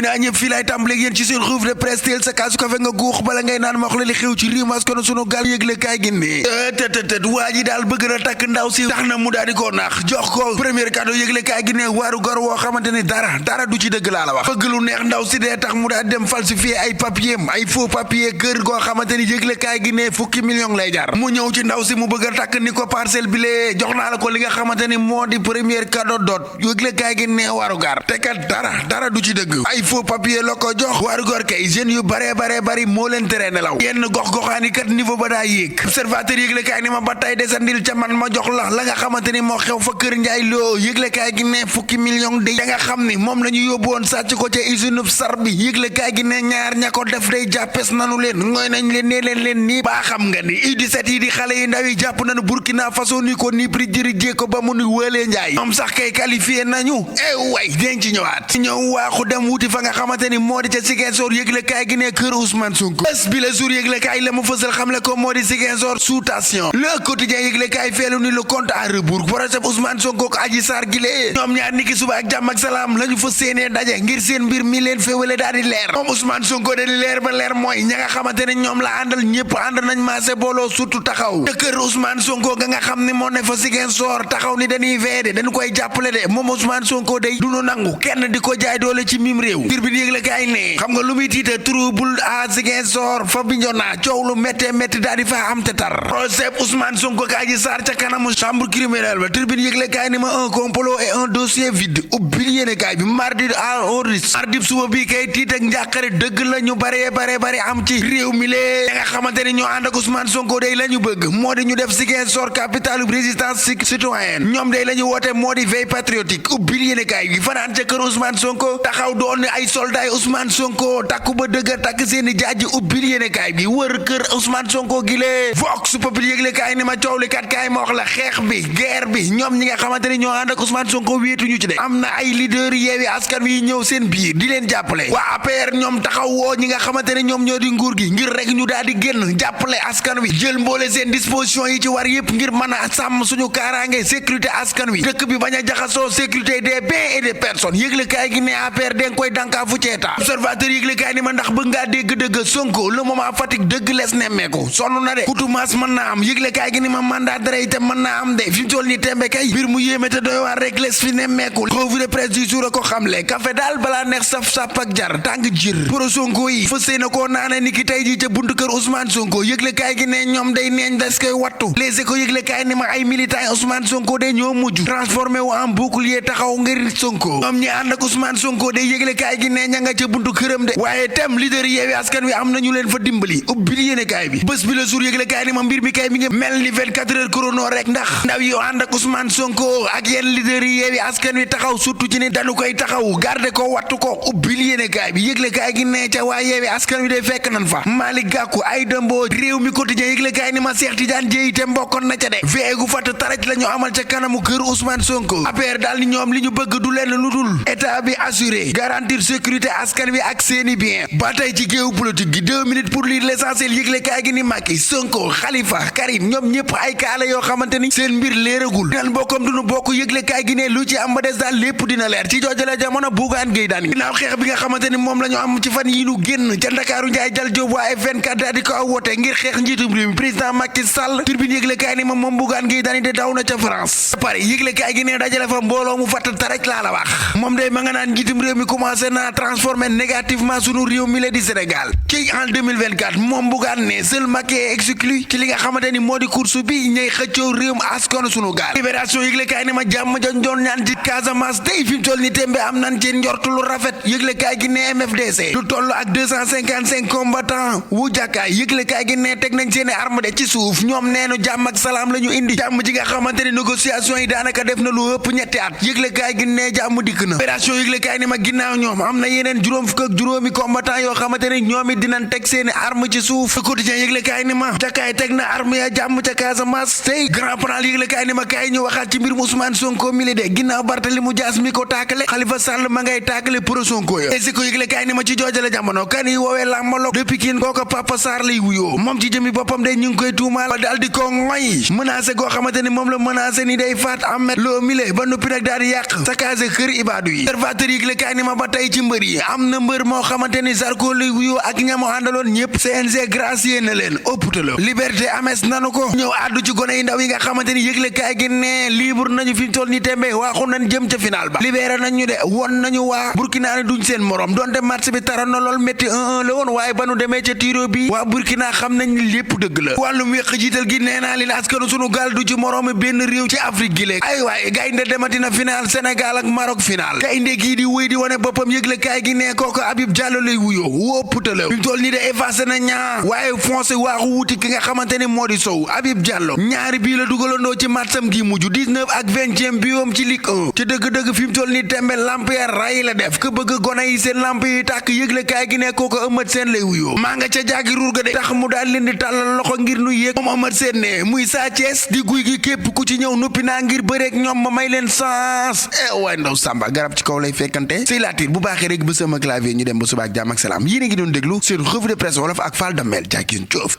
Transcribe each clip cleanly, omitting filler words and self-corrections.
naa ñëpp fii laay tàmbaleeg yéen ci seen revue de presse teel sa kaasu kafe nga guux bala ngay naan ma wax la li xew ci réew mi askan sunu gaal yëgle kaay gi ne tëtëtët waa ji daal bëgg na takk ndaw si tax na mu daal di koo naax jox ko premier cadeau yëgle kaay gi ne waaru gar woo xamante ni dara du ci dëgg laa la wax bëgg lu neex ndaw si dee tax mu daal dem falsifier ay papier ay faux papier kër goo xamante ni yëgle kaay gi ne fukki million lay jar mu ñëw ci ndaw si mu bëgg a takk ni ko parcelle bi lee jox naa la ko li nga xamante ni moo di premier cadeau dot yëgle kaay gi ne waaru gar te kat dara du ci dëgg ay faux papier la ko jox waaru gar kay jeunes yu bare bari moo leen tere nelaw yenn gox-goxaani kat niveau ba daa yéeg observateur yëgle kaay ni ma ba tey desandil ca man ma jox la nga xamante ni moo xew fa kër njaay loo yëgle kaay gi ne fukki million de ya nga xam ni moom la ñu yóbbuwoon sàcc ko ca usine sar bi yëgle kaay gi ne ñaar ña ko def day jàppes nanu leen ngooy nañ leen nee leen nii baa xam nga ni U17 yi di xale yi ndaw yi jàpp nañu Burkina Faso ni ko ni pri jërëjee ko ba mu nu wëlee njaay ñoom sax kay qualifié nañu way den ci ñëwaat ñëw waaxu dem wuti fa nga xamante ni moo di ca Ziguinchor yëgle kaay gi ne kër Ousmane Sonko bés bi la jour yëgle kaay la mu fësal xamle ko moo di Ziguinchor sous tension le quotidien yëgle kaay feelu ni le compte à rebours procès Ousmane Sonko ko Adji Sarr gi lee ñoom ñaar niki suba ak jàmm ak salaam lañu fa séenee daje ngir seen mbir mi leen féewale daal di leer moom Ousmane Sonko de li leer ba leer mooy ña nga xamante ne ñoom la àndal ñëpp ànd nañ maase booloo surtout taxaw te kër Ousmane Sonko ga nga xam ne moo ne fa Ziguinchor taxaw ni dañuy veede dañu koy jàppale de moom Ousmane Sonko day du nu nangu kenn di ko jaay doole ci mim réew mbir bi yëgle kaay ne xam nga lu muy tiita trouble à Ziguinchor fa Bignona coow lu méttee daal di fa am te tar procès Ousmane Sonko ak Adji Sarr ca kanamu chambre criminelle ba tribune yëgle kaay ni ma un complot et un dossier vide ubbil yéene kaay bi mardi à Oris mardi suba bi kay tiit ak njàqare dëgg la ñu bare am ci réew mi lee nga xamante ni ñoo ànd ak Ousmane Sonko day la ñu bëgg moo di ñu def Ziguinchor capitale résistance citoyenne ñoom day la ñu woote moo di veille patriotique ubbil yéene kaay bi fanaan ca kër Ousmane Sonko taxaw doon ay soldat Ousmane Sonko takku ba dëgg takk seeni jaaji ubbil yéene kaay bi wër kër Ousmane Sonko gi lee vox populi yëgle kaay ni ma coow li kat kaay ma wax la xeex bi guerre bi ñoom ñi nga xamante ni ñoo ànd ak Ousmane Sonko wéetuñu ci de am na ay leader yeewi askan wi ñëw seen biir di leen jàppale waa APR ñoom taxaw woo ñi nga xamante ne ñoom ñoo di nguur gi ngir rek ñu daal di génn jàppale askan wi jël mboole seen disposition yi ci war yépp ngir mën a sàmm suñu kaaraange sécurité askan wi dëkk bi bañ a jaxasoo sécurité des biens et des personnes yëgle kaay gi ne APR den koy dankaafu ci état observateur yëgle kaay ni ma ndax bëgg ngaa dégg Sonko le moment Fatick dëgg les nemmeeku sonn na de kutumaas mën naa am yëgle kaay gi ni ma mandat d'arrêt itam mën naa am de fi mu toll nii tembe kay mbir mu yéeme te doy waar rek les fi nemmeeku revue de presse du jour a ko xamle café daal balaa neex saf ak jar tàng jir pro Sonko yi fas yéene koo naane ni ki tey ji ca buntu kër Ousmane Sonko yëgle kaay gi ne ñoom day neeñ des koy wattu les éco yëgle kaay ni ma ay militants Ousmane Sonko day ñoo mujj transformé wu en bouclier taxaw ngir Sonko ñoom ñi ànd ak Ousmane Sonko day yëgle kaay gi ne ña nga ca buntu këram de waaye tem leader yeewi askan wi am nañu leen fa dimbali ubbil yéene kaay bi bés bi la jour yëgle kaay ni ma mbir mi kay mi ngi mel ni 24 heures chrono rek ndax ndaw yi ànd ak Ousmane Sonko ak yenn leader yi yeewi askan wi taxaw surtout ci ni dañu koy taxaw garde ko wattu ko ubbil yéene kaay bi yëgle kaay gi ne ca waa yeewi askan wi day fekk nan fa Malick Gakou ay dëmboo réew mi quotidien yëgle kaay ni ma Cheikh Tidiane Dièye te mbokkoon na ca de veegu fatt taraj la ñu amal ca kanamu kër Ousmane Sonko APR daal ni ñoom li ñu bëgg du lenn lu dul état bi assuré garantir sécurité askan wi ak seeni bien ba tey ci géewu politique gi 2 minutes pour lire l'essentiel yëgle kaay gi ni Macky Sonko Khalifa Karim ñoom ñëpp ay kaala yoo xamante ni seen mbir leeragul nan bokkam duñu bokk yëgle kaay gi ne lu ci am ba des daal lépp dina leer ci joojale jamono Bougane Gueye Dany ginnaaw xeex bi nga xamante ni moom la ñu am ci fan yi nu génn ca Ndakaaru Njaay jal Jóob waa F24 daal di ko woote ngir xeex njiitum réew mi président Macky Sall turbine yëgle kaay ni moom Bougane Gueye Dany de daw na ca France Paris yëgle kaay gi ne dajale fa mbooloo mu fatt tarek laa la wax moom day ma nga naan njiitum réew mi commencé naa transformer négativement sunu réew mi la di Sénégal ci en 2024 moom Bougane ne seul Macky est exclu ci li nga xamante ni moo di course bi ñay xëccoo réewum askan sunu gaal libération yëgle kaay ni ma jàmm jon doon ñaan ci Casamance tey fi mu toll ni tembe am nan ci njortu lu rafet yëgle kaay gi ne MFDC lu toll ak 255 combattants wu jàkkaay yëgle kaay gi ne teg nañ seeni arme de ci suuf ñoom neenu jàmm ak salaam la ñu indi jàmm ji nga xamante ni négociation yi daanaka def na lu ëpp ñetti at yëgle kaay gi ne jàmm dikk na opération yëgle kaay ni ma ginnaaw ñoom am na yeneen juróom fukk ak juróomi combattant yoo xamante ni ñoom it dinañ teg seeni arme ci suuf quotidien yëgle kaay ni ma jàkkaay teg na arme ya jàmm ca Casamance tey grand plan yëgle kaay ni ma kaay ñu waxaat ci mbirum Ousmane Sonko mi de ginnaaw Barthélémy Dias mi ko taakale Khalifa Sall ma ngay taakale pro Sonko ya esi ko yëgle kaay ni ma ci joojale jamono kan yi woowee làmbalog depuis Pikine kooko Papa Sarr lay wuyoo moom ci jëmi boppam day ñu ngi koy tuumaal ba daal di ko ngoy menacé goo xamante ni moom la menacé ni day faat Ahmed Lo mile ba noppi nag daal di yàq saccagé kër ibaadu yi observateur yëgle kaay ni ma ba tey ci mbër yi am na mbër moo xamante ni Zarko lay wuyoo ak ñamo àndaloon ñëpp CNG gracier na leen ëpptala liberté ames nanu ko ñëw àddu ci gone yi ndaw yi nga xamante ni yëgle kaay gi ne libre nañu fi toll ni tembe waaxu nañ jëm ca final ba libéré nañ ñu de won nañu waa Burkina ne duñ seen morom donte match bi taroon na lool métti 1-1 la woon waaye ba nu demee ca tiro bi waa Burkina xam nañ ni lépp dëgg la wàllum wéq jiital gi nee naa leen askanu sunu gaal du ci morom benn réew ci Afrique gi léegi ay waaye gaynde dematina final Sénégal ak Maroc final gaynde gii di wéy di wane boppam yëgle kaay gi ne kooku Habib Diallo lay wuyoo wóppta la fi mu toll nii de effacé na ñaar waaye foncé waaxu wuti ki nga xamante ni moo di Sow Habib Diallo ñaari bii la dugalandoo ci matcham gi mujj 19 ak 20e biom ci Ligue 1 ci dëgg-dëgg fi mu toll nii tembe lamp ya ray la def ku bëgg gone yi seen lamp yi tàkk yëgle kaay gi ne kooku Eumeu Sène lay wuyoo maa nga ca jàggi ruur ga de tax mu daal leen di tàllal loxo ngir nu yéeg moom Eumeu Sène ne muy Sa Thiès di guy gi képp ku ci ñëw noppi naa ngir bëreek ñoom ma may leen sens waaye ndaw Samba garab ci kaw lay fekkante say laatir bu baaxee rek ba sama clavier ñu dem ba suba ak jàmm ak salaam yéen a ngi doon déglu seen revue de presse wolof ak Fall Damel jàggeen jëf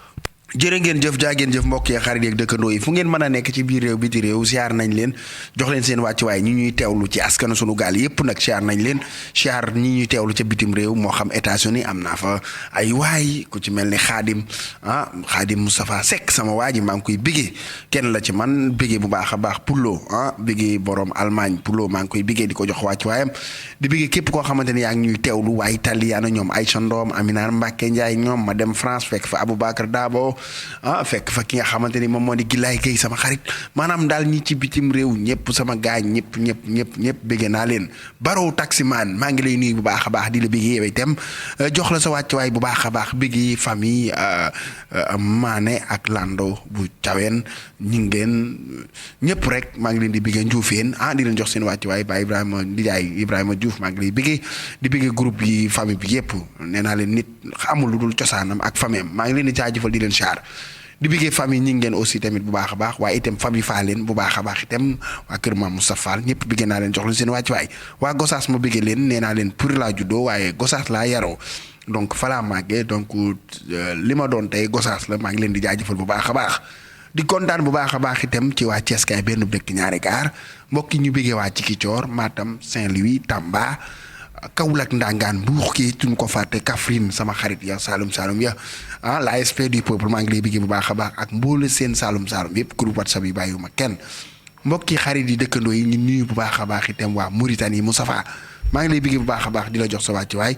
jërë ngeen jëf jaageen jëf mbokk yi xarit yeeg dëkkandoo yi fu ngeen mën a nekk ci biir réew biti réew siyaar nañ leen jox leen seen wàccuwaay ñi ñuy teewlu ci askanu sunu gaal yépp nag siyaar nañ leen siyaar ñi ñuy teewlu ca bitim réew moo xam États-Unis am naa fa ay waay ku ci mel ni Xaadim Moustapha Seck sama waa ji maa ngi koy bégee kenn la ci man bégee bu baax a baax Pullo bégee borom Allemagne Pullo maa ngi koy bégee di ko jox wàccuwaayam di bégee képp koo xamante ni yaa ngi ñuy teewlu waa Italiana ñoom Aïcha Ndom Aminar Mbacke Ndiaye ñoom ma dem France fekk fa Aboubacar Dabo fekk fa ki nga xamante ni moom moo di Gilaay Gueye sama xarit maanaam daal ñi ci bitim réew ñëpp sama gaañ ñëpp bégge naa leen Baro taximan maa ngi lay nuyu bu baax a baax di la bégge yow itam jox la sa wàccuwaay bu baax a baax bégge famille Mané ak Lando bu Caween ñi ngeen ñëpp rek maa ngi leen di bégge Njuufeen di leen jox seen wàccuwaay ba Ibrahima Diouf maa ngi lay bégge di bégge groupe yi famille bi yëpp nee naa leen nit amul lu dul cosaanam ak famille maa ngi leen di jaajëfal di leen char di bëggee famille ñi ngeen aussi tamit bu baax a baax waaye itam famille Faaleen bu baax a baax itam waa kër Maam Moussa Fall ñëpp bëggee naa leen jox leen seen wàccuwaay waa Gosaas ma bëggee leen nee naa leen pour laa juddoo waaye Gosaas laa yaroo donc fa laa màggee donc li ma doon tey Gosaas la maa ngi leen di jaajëfal bu baax a baax di kontaan bu baax a baax itam ci waa Thiès kaay benn dëkk ñaari gaar mbokk yi ñu bëggee waa Ziguinchor Matam Saint-Louis Tamba Kaolack Ndangaan Mbuur kii tuñ ko fàtte Kaffrine sama xarit ya Saloum ya l'ASP du peuple maa ngi lay bëggee bu baax a baax ak mboole seen Saloum yëpp groupe WhatsApp yi bàyyiwuma kenn mbokki xarit yi dëkkandoo yi ñu nuyu bu baax a baax itam waa Mauritanie Moustapha maa ngi lay bëggee bu baax a baax di la jox sa wàccuwaay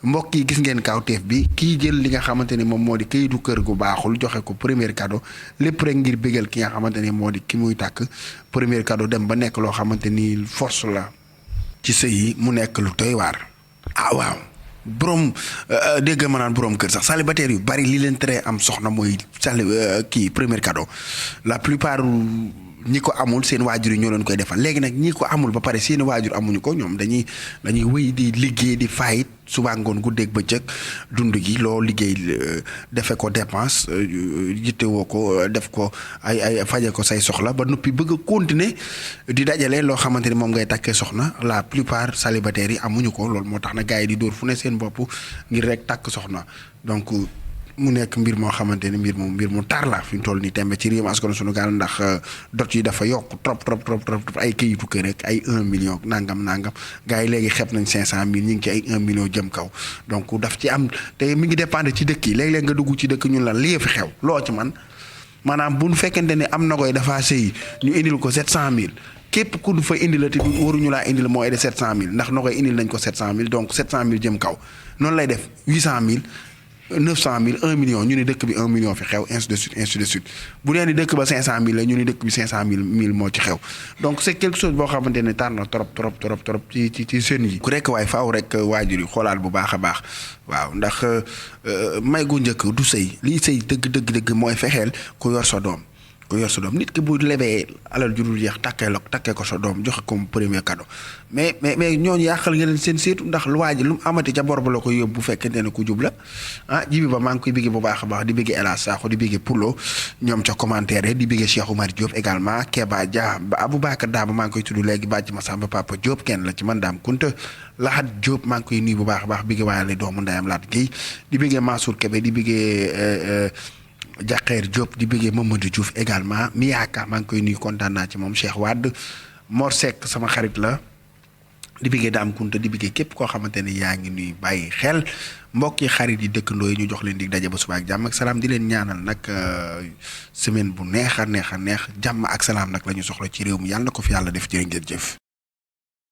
mbokk yi gis ngeen kawteef bi kii jël li nga xamante ni moom moo di kayitu kër gu baaxul joxe ko premier cadeau lépp rek ngir bëggal ki nga xamante ni moo di ki muy tàkk premier cadeau dem ba nekk loo xamante ni force la ci sëy yi mu nekk lu doy waar waaw borom dégg ma naan borom kër sax célibataire yu bari li leen tere am soxna mooy premier cadeau la plupart ñi ko amul seen waajur yi ñoo leen koy defal léegi nag ñi ko amul ba pare seen waajur amuñu ko ñoom dañuy wéy di liggéey di fayit suba ngoon guddeeg bëccëg dund gi loo liggéey defe ko dépense yittewoo ko def ko ay faje ko say soxla ba noppi bëgg a continuer di dajale loo xamante ni moom ngay takkee soxna la plupart célibataires yi amuñu ko loolu moo tax na gars yi di dóor fu ne seen bopp ngir rek takk soxna donc mu nekk mbir moo xamante ni mbir mu tar la fi mu toll nii tembe ci réew askan sunu gaal ndax dot yi dafa yokk trop ay këyitu kër rek ay 1 million nangam gars yi léegi xeeb nañ 500 000 ñu ngi ci ay 1 million jëm kaw donc daf ci am te mi ngi dépendre ci dëkk yi léeg-léeg nga dugg ci dëkk ñun la lii fi xew loo ci man maanaam bu nu fekkente ne am na koy dafa sëy ñu indil ko 700000 képp ku du fa indi la te waruñu laa indil mooy de 700000 ndax na koy indil nañ ko 700000 donc 700000 jëm kaw noonu lay def 800000. 900 000 1 million ñu ne dëkk bi 1 million fi xew ainsi de suite bu dee ni dëkk ba 500 000 la ñu ne dëkk bi 500 000 moo ci xew donc c'est quelque chose boo xamante ne tar na trop ci seen yi ku rekk waaye faaw rek waajur yi xoolaat bu baax a baax waaw ndax may gu njëkk du sëy lii sëy dëgg mooy fexeel ku yor sa doom nit ki bu lebee alal ju dul jeex takkee ko sa doom joxe comme premier cadeau mais ñooñu yàqal nga leen seen seetu ndax lu waa ji lu mu amati ca bor ba la ko yóbbu bu fekkente ne ku jub la jibi ba maa ngi koy bëggee bu baax a baax di bëggee El Hadj Sakho di bëggee Poulo ñoom ca commentaire di bëggee Cheikh Oumar Diop également Keba Dia Aboubacar Daba maa ngi koy tudd léegi bàcc ma Samba Papa Diop kenn la ci man Daam Kunta Lahat Diop maa ngi koy nuyu bu baax a baax bëggee waayale doomu ndayam Laat Guèye di bëggee Mansour Kébé di bëggee Jaqeer Diop di bëggee Mamadou Diouf également Miyaka maa ngi koy nuyu kontaan naa ci moom Cheikh Wade Mor Seck sama xarit la di biggee Dame Kunta di biggee képp koo xamante ne yaa ngi nuy bàyyi xel mbokk yi xarit yi dëkkandoo yi ñu jox leen dig daje ba suba ak jàmm ak salaam di leen ñaanal nag semaine bu neex a neex jàmm ak salaam nag la ñu soxla ci réew mi yàlla na ko fi yàlla def jërë ngeen jëf.